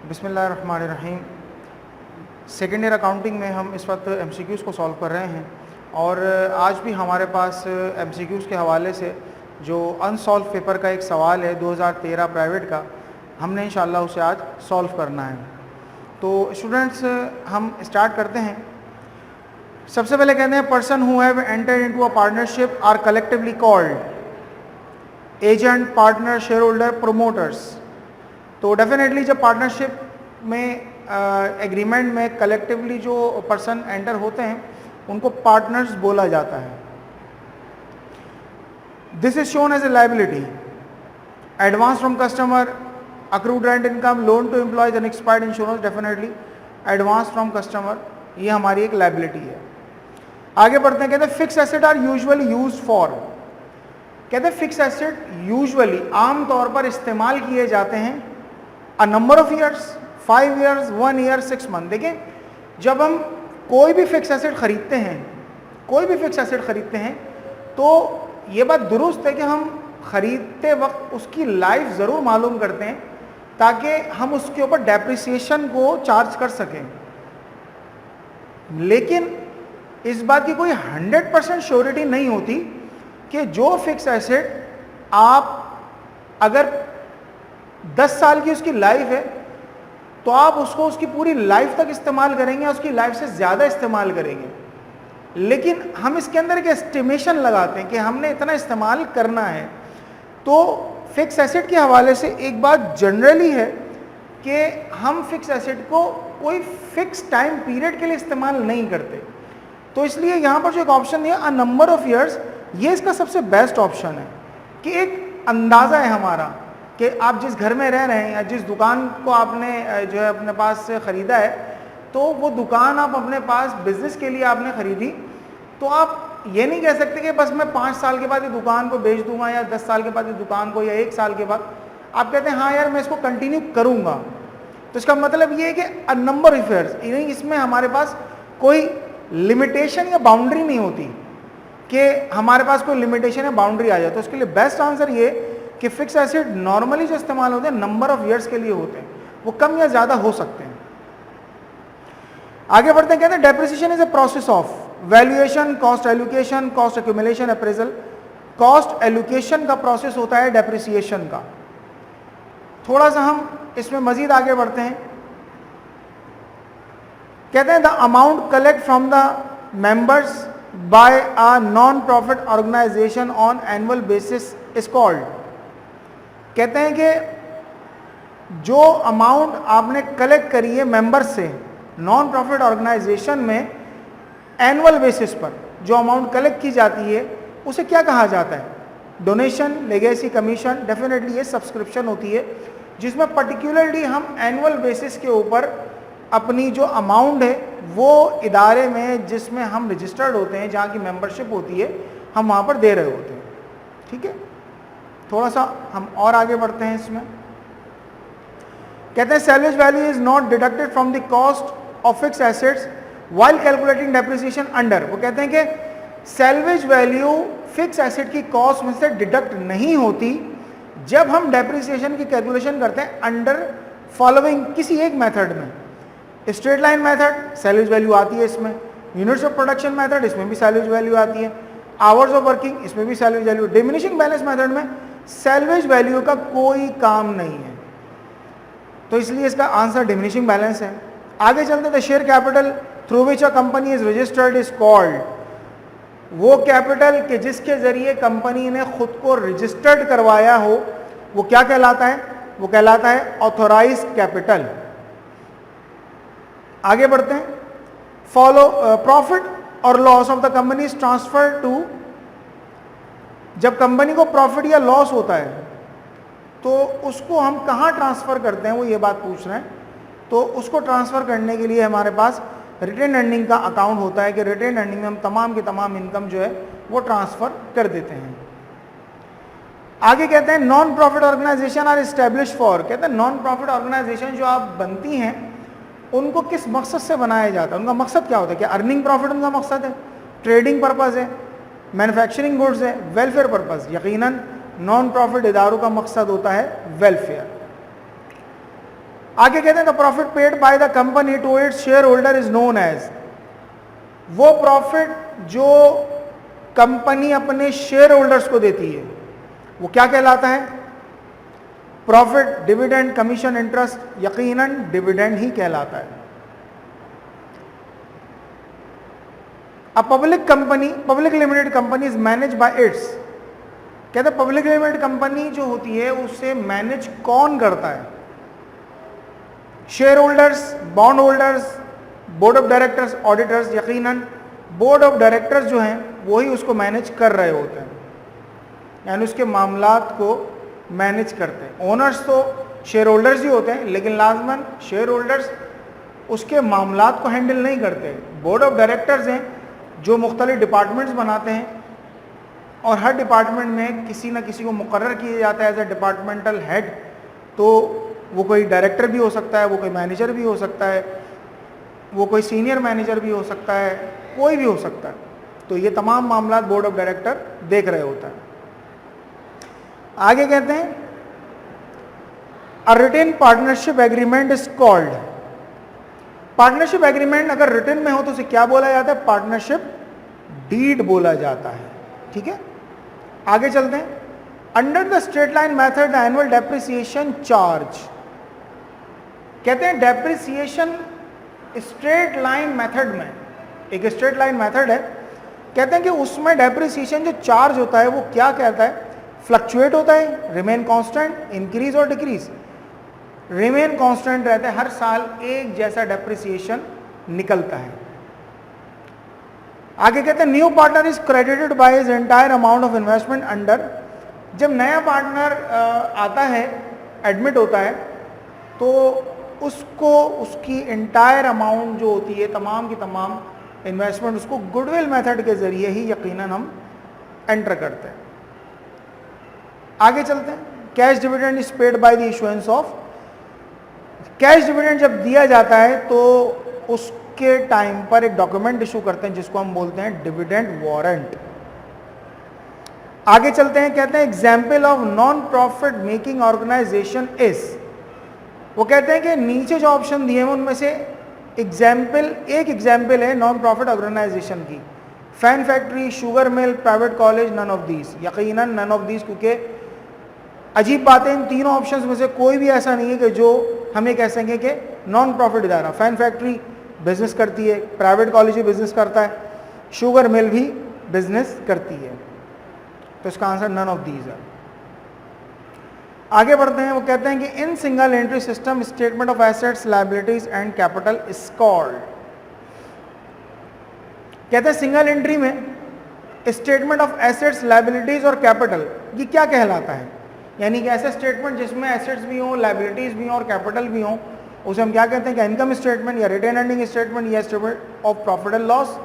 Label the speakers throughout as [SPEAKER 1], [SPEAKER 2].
[SPEAKER 1] बिस्मिल्लाहिर्रहमानिर्रहीम। Second year accounting में हम इस वक्त MCQs को सॉल्व कर रहे हैं और आज भी हमारे पास MCQs के हवाले से जो अनसॉल्व पेपर का एक सवाल है 2013 प्राइवेट का, हमने इंशाल्लाह उसे आज सॉल्व करना है। तो स्टूडेंट्स हम स्टार्ट करते हैं। सबसे पहले कहते हैं person who have entered into a partnership are collectively called agent, partner, share holder, promoters. तो डेफिनेटली जब पार्टनरशिप में एग्रीमेंट में कलेक्टिवली जो पर्सन एंटर होते हैं उनको पार्टनर्स बोला जाता है। This is shown as a liability. Advance from customer, accrued rent income, loan to employees, unexpired insurance. Definitely advance from customer ये हमारी एक लायबिलिटी है। आगे बढ़ते हैं, कहते हैं fix asset are usually used for. कहते हैं फिक्स एसेट यूजुअली आमतौर पर इस्तेमाल किए जाते हैं a number of years, 5 years, 1 year, 6 month. देखिए जब हम कोई भी फिक्स एसेट खरीदते हैं तो ये बात दुरुस्त है कि हम खरीदते वक्त उसकी लाइफ ज़रूर मालूम करते हैं ताकि हम उसके ऊपर डेप्रिसिएशन को चार्ज कर सकें। लेकिन इस बात की कोई 100% श्योरिटी नहीं होती कि जो फिक्स एसेट आप अगर 10 साल की उसकी लाइफ है तो आप उसको उसकी पूरी लाइफ तक इस्तेमाल करेंगे, उसकी लाइफ से ज़्यादा इस्तेमाल करेंगे। लेकिन हम इसके अंदर एक एस्टिमेशन लगाते हैं कि हमने इतना इस्तेमाल करना है। तो फिक्स एसेट के हवाले से एक बात जनरली है कि हम फिक्स एसेट को कोई फिक्स टाइम पीरियड के लिए इस्तेमाल नहीं करते। तो इसलिए यहाँ पर जो एक ऑप्शन है अ नंबर ऑफ ईयर्स, ये इसका सबसे बेस्ट ऑप्शन है कि एक अंदाज़ा है हमारा कि आप जिस घर में रह रहे हैं या जिस दुकान को आपने जो है अपने पास से ख़रीदा है, तो वो दुकान आप अपने पास बिज़नेस के लिए आपने ख़रीदी, तो आप ये नहीं कह सकते कि बस मैं 5 साल के बाद ये दुकान को बेच दूंगा या 10 साल के बाद ये दुकान को या 1 साल के बाद। आप कहते हैं हाँ यार मैं इसको कंटिन्यू करूँगा। तो इसका मतलब ये है कि अ नंबर ऑफ ईयर्स, इसमें हमारे पास कोई लिमिटेशन या बाउंड्री नहीं होती कि हमारे पास कोई लिमिटेशन या बाउंड्री आ जाए। तो इसके लिए बेस्ट आंसर ये कि फिक्स एसेट नॉर्मली जो इस्तेमाल होते हैं नंबर ऑफ ईयर्स के लिए होते हैं, वो कम या ज़्यादा हो सकते हैं। आगे बढ़ते हैं, कहते हैं depreciation is a process of valuation, cost allocation, cost accumulation, appraisal. Cost allocation का प्रोसेस होता है डेप्रिसिएशन का। थोड़ा सा हम इसमें मजीद आगे बढ़ते हैं। कहते हैं the amount collect from the members by a non profit organisation on annual basis is called. कहते हैं कि जो अमाउंट आपने कलेक्ट करी है मेंबर से नॉन प्रॉफिट ऑर्गेनाइजेशन में एनुअल बेसिस पर जो अमाउंट कलेक्ट की जाती है उसे क्या कहा जाता है? Donation, legacy, commission. डेफिनेटली ये सब्सक्रिप्शन होती है जिसमें पर्टिकुलरली हम एनुअल बेसिस के ऊपर अपनी जो अमाउंट है वो इदारे में जिसमें हम रजिस्टर्ड होते हैं, जहाँ की मेंबरशिप होती है, हम वहाँ पर दे रहे होते हैं। ठीक है, थोड़ा सा हम और आगे बढ़ते हैं इसमें। कहते हैं salvage value is not deducted from the cost of fix assets while calculating depreciation under. वो कहते हैं कि सैलवेज वैल्यू फिक्स एसेट की कॉस्ट में से डिडक्ट नहीं होती जब हम डेप्रिसिएशन की कैलकुलेशन करते हैं अंडर फॉलोइंग किसी एक मेथड में। Straight line method salvage value आती है इसमें, यूनिट्स ऑफ प्रोडक्शन मेथड इसमें भी सैलवेज वैल्यू आती है, आवर्स ऑफ वर्किंग इसमें भी salvage value, diminishing balance method में सैलवेज वैल्यू का कोई काम नहीं है। तो इसलिए इसका आंसर डिमिनिशिंग बैलेंस है। आगे चलते the share capital through which a company is registered is called. वो कैपिटल के जिसके जरिए कंपनी ने खुद को रजिस्टर्ड करवाया हो वो क्या कहलाता है? वो कहलाता है ऑथोराइज कैपिटल। आगे बढ़ते हैं, फॉलो प्रॉफिट और loss of the company is transfer to. जब कंपनी को प्रॉफिट या लॉस होता है तो उसको हम कहाँ ट्रांसफ़र करते हैं, वो ये बात पूछ रहे हैं। तो उसको ट्रांसफ़र करने के लिए हमारे पास रिटेन अर्निंग का अकाउंट होता है कि रिटेन अर्निंग में हम तमाम की तमाम इनकम जो है वो ट्रांसफ़र कर देते हैं। आगे कहते हैं non profit organisation are establish for. कहते हैं नॉन प्रॉफिट ऑर्गेनाइजेशन जो आप बनती हैं उनको किस मकसद से बनाया जाता है? उनका मकसद क्या होता है? क्या अर्निंग प्रॉफिट उनका मकसद है? ट्रेडिंग पर्पज़ है? मैन्युफैक्चरिंग गुड्स है? Welfare purpose? यकीनन नॉन प्रॉफिट इदारों का मकसद होता है वेलफेयर। आगे कहते हैं the profit paid by the company to its share holder is known as, वो प्रॉफिट जो कंपनी अपने शेयर होल्डर्स को देती है वो क्या कहलाता है? प्रॉफिट, डिविडेंड, कमीशन, इंटरेस्ट, यकीनन डिविडेंड ही कहलाता है। A public company, public limited company is manage by it's, कहते हैं पब्लिक लिमिटेड कंपनी जो होती है उसे मैनेज कौन करता है? Share holders, bond holders, board of directors, auditors. यकीनन बोर्ड ऑफ डायरेक्टर्स जो हैं वही उसको मैनेज कर रहे होते हैं, यानी उसके मामलात को मैनेज करते हैं। ओनर्स तो शेयर होल्डर्स ही होते हैं, लेकिन लाजमन शेयर होल्डर्स उसके मामलात को हैंडल नहीं करते। बोर्ड ऑफ डायरेक्टर्स हैं जो मुख्तलिफ डिपार्टमेंट्स बनाते हैं और हर डिपार्टमेंट में किसी न किसी को मुकर्रर किया जाता है एज ए डिपार्टमेंटल हेड। तो वो कोई डायरेक्टर भी हो सकता है, वो कोई मैनेजर भी हो सकता है, वो कोई सीनियर मैनेजर भी हो सकता है, कोई भी हो सकता है। तो ये तमाम मामला बोर्ड ऑफ डायरेक्टर देख रहे होता है। आगे कहते हैं a written partnership agreement is called, partnership agreement अगर रिटन में हो तो उसे क्या बोला जाता है? पार्टनरशिप डीड बोला जाता है। ठीक है, आगे चलते हैं। Under the straight line method the annual depreciation charge, कहते हैं डेप्रिसिएशन स्ट्रेट लाइन मेथड में, एक स्ट्रेट लाइन मेथड है, कहते हैं कि उसमें डेप्रिसिएशन जो चार्ज होता है वो क्या कहता है? फ्लक्चुएट होता है, रिमेन कांस्टेंट, इंक्रीज और डिक्रीज। रिमेन कांस्टेंट रहता है, हर साल एक जैसा डेप्रिसिएशन निकलता है। आगे कहते हैं new partner is credited by his entire amount of investment under, जब नया पार्टनर आता है, एडमिट होता है, तो उसको उसकी एंटायर अमाउंट जो होती है, तमाम की तमाम इन्वेस्टमेंट, उसको गुडविल मेथड के जरिए ही यकीनन हम एंटर करते हैं। आगे चलते हैं। Cash dividend is paid by the issuance of, cash dividend जब दिया जाता है तो उसके टाइम पर एक डॉक्यूमेंट इशू करते हैं जिसको हम बोलते हैं डिविडेंड वारंट। आगे चलते हैं, कहते हैं example of non profit making organisation is, वो कहते हैं कि नीचे जो ऑप्शन दिए हैं उनमें से एग्जाम्पल, एक एग्जाम्पल है नॉन प्रॉफिट ऑर्गेनाइजेशन की, fan factory, sugar mill, private college, none of these. यकीनन नन ऑफ दीज, क्योंकि अजीब बात है इन तीनों ऑप्शंस में से कोई भी ऐसा नहीं है कि जो हमें कह सकें कि नॉन प्रॉफिट इदारा। फैन फैक्ट्री बिजनेस करती है, प्राइवेट कॉलेज भी बिजनेस करता है, शुगर मिल भी बिजनेस करती है, तो इसका आंसर नन ऑफ दीज है। आगे बढ़ते हैं, वो कहते हैं कि in single entry system statement of assets, liabilities and capital is called, कहते हैं सिंगल एंट्री में स्टेटमेंट ऑफ एसेट्स, लायबिलिटीज और कैपिटल ये क्या कहलाता है? यानी कि ऐसा स्टेटमेंट जिसमें एसेट्स भी हों, लायबिलिटीज भी हों और कैपिटल भी हों, उसे हम क्या कहते हैं? कि इनकम स्टेटमेंट या रिटेन अर्निंग स्टेटमेंट या statement of profit and loss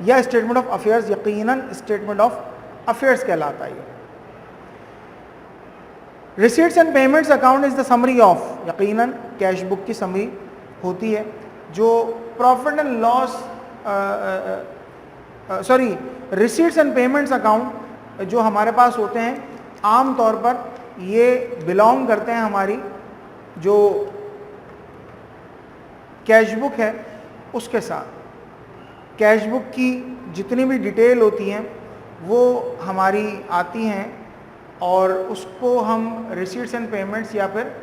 [SPEAKER 1] या स्टेटमेंट ऑफ अफेयर्स। यकीनन स्टेटमेंट ऑफ अफेयर्स कहलाता है। Receipts and payments account is the summary of, यकीनन कैश बुक की समरी होती है। जो profit and loss, sorry, receipts and payments account जो हमारे पास होते हैं आम तौर पर ये बिलोंग करते हैं हमारी जो कैश बुक है उसके साथ। कैश बुक की जितनी भी डिटेल होती हैं वो हमारी आती हैं और उसको हम रिसीट्स एंड पेमेंट्स या फिर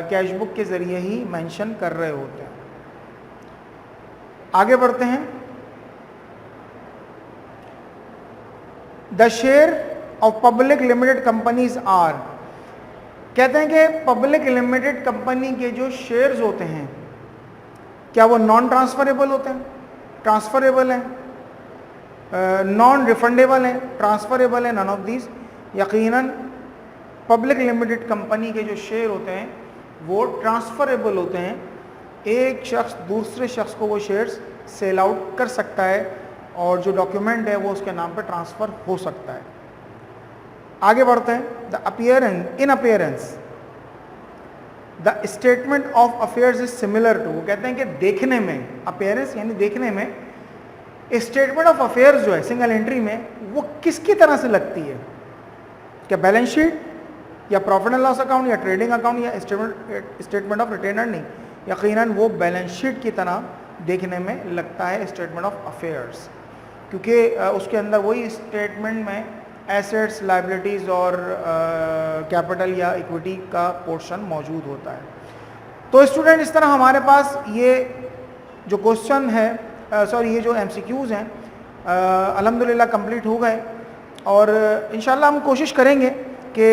[SPEAKER 1] कैश बुक के ज़रिए ही मेंशन कर रहे होते हैं। आगे बढ़ते हैं। The share of public limited companies are, कहते हैं कि पब्लिक लिमिटेड कंपनी के जो शेयर्स होते हैं क्या वो नॉन ट्रांसफरेबल होते हैं? ट्रांसफरेबल हैं, नॉन रिफंडेबल हैं, ट्रांसफरेबल है, नन ऑफ दीज। यकीनन पब्लिक लिमिटेड कंपनी के जो शेयर होते हैं वो ट्रांसफरेबल होते हैं, एक शख्स दूसरे शख्स को वो शेयर्स सेल आउट कर सकता है और जो डॉक्यूमेंट है वो उसके नाम पर ट्रांसफ़र हो सकता है। आगे बढ़ते हैं। The appearance, in appearance the statement of affairs is similar to, वो कहते हैं कि देखने में, अपीयरेंस यानी देखने में, स्टेटमेंट ऑफ अफेयर्स जो है सिंगल एंट्री में वो किसकी तरह से लगती है? क्या बैलेंस शीट या प्रॉफिट एंड लॉस अकाउंट या ट्रेडिंग अकाउंट या स्टेटमेंट ऑफ रिटेन अर्निंग? यकीनन वो बैलेंस शीट की तरह देखने में लगता है स्टेटमेंट ऑफ अफेयर्स, क्योंकि उसके अंदर वही स्टेटमेंट में एसेट्स, लायबिलिटीज़ और कैपिटल या इक्विटी का पोर्शन मौजूद होता है। तो स्टूडेंट, इस तरह हमारे पास ये जो क्वेश्चन है, ये जो MCQs हैं अल्हम्दुलिल्लाह कंप्लीट हो गए, और इंशाल्लाह हम कोशिश करेंगे कि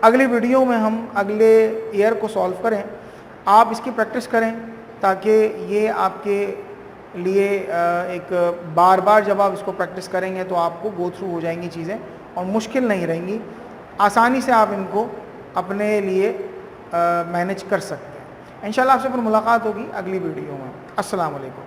[SPEAKER 1] अगली वीडियो में हम अगले ईयर को सॉल्व करें। आप इसकी प्रैक्टिस करें ताकि ये आपके लिए एक बार बार जब आप इसको प्रैक्टिस करेंगे तो आपको गो थ्रू हो जाएंगी चीज़ें और मुश्किल नहीं रहेंगी, आसानी से आप इनको अपने लिए मैनेज कर सकते हैं। इंशाल्लाह आपसे फिर मुलाकात होगी अगली वीडियो में। अस्सलाम वालेकुम।